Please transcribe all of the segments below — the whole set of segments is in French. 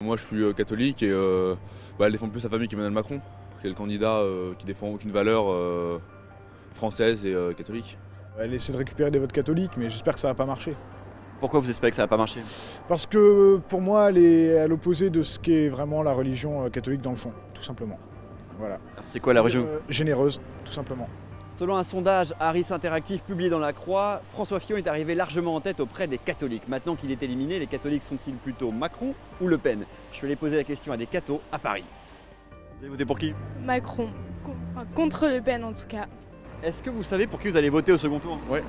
Moi je suis catholique et elle défend plus sa famille qu'Emmanuel Macron, qui est le candidat qui défend aucune valeur française et catholique. Elle essaie de récupérer des votes catholiques, mais j'espère que ça va pas marcher. Pourquoi vous espérez que ça va pas marcher? Parce que pour moi, elle est à l'opposé de ce qu'est vraiment la religion catholique dans le fond, tout simplement. Voilà. C'est quoi la religion? Généreuse, tout simplement. Selon un sondage Harris Interactive publié dans La Croix, François Fillon est arrivé largement en tête auprès des catholiques. Maintenant qu'il est éliminé, les catholiques sont-ils plutôt Macron ou Le Pen? Je vais aller poser la question à des cathos à Paris. Vous allez voter pour qui? Macron, contre Le Pen en tout cas. Est-ce que vous savez pour qui vous allez voter au second tour? Ouais.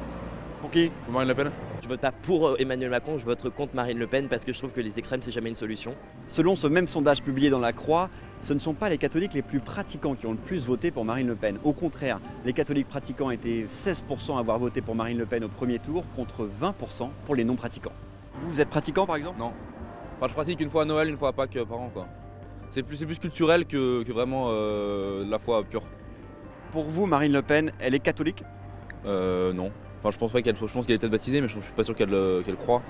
Pour qui? Pour Marine Le Pen? Je vote pas pour Emmanuel Macron, je vote contre Marine Le Pen parce que je trouve que les extrêmes c'est jamais une solution. Selon ce même sondage publié dans La Croix, ce ne sont pas les catholiques les plus pratiquants qui ont le plus voté pour Marine Le Pen. Au contraire, les catholiques pratiquants étaient 16% à avoir voté pour Marine Le Pen au premier tour contre 20% pour les non-pratiquants. Vous êtes pratiquant par exemple? Non. Enfin je pratique une fois à Noël, une fois à Pâques par an quoi. C'est plus culturel que vraiment la foi pure. Pour vous, Marine Le Pen, elle est catholique? Non. Enfin je pense pas qu'elle soit, je pense qu'elle est peut-être baptisée mais je suis pas sûr qu'elle croit.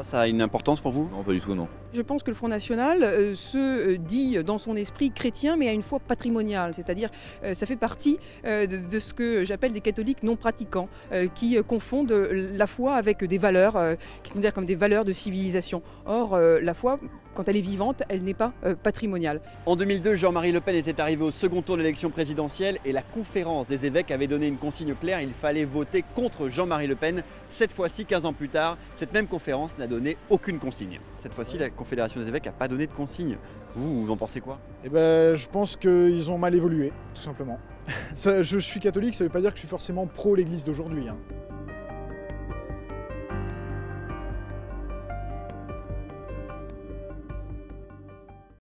Ça a une importance pour vous? Non pas du tout non. Je pense que le Front National se dit dans son esprit chrétien mais à une foi patrimoniale, c'est-à-dire ça fait partie de ce que j'appelle des catholiques non pratiquants qui confondent la foi avec des valeurs, qui considèrent comme des valeurs de civilisation. Or la foi, quand elle est vivante, elle n'est pas patrimoniale. En 2002, Jean-Marie Le Pen était arrivé au second tour de l'élection présidentielle et la conférence des évêques avait donné une consigne claire, il fallait voter contre Jean-Marie Le Pen. Cette fois-ci, 15 ans plus tard, cette même conférence n'a donné aucune consigne. Cette fois-ci, la Confédération des évêques n'a pas donné de consigne. Vous en pensez quoi? Eh ben, je pense qu'ils ont mal évolué, tout simplement. Je suis catholique, ça veut pas dire que je suis forcément pro l'église d'aujourd'hui, hein.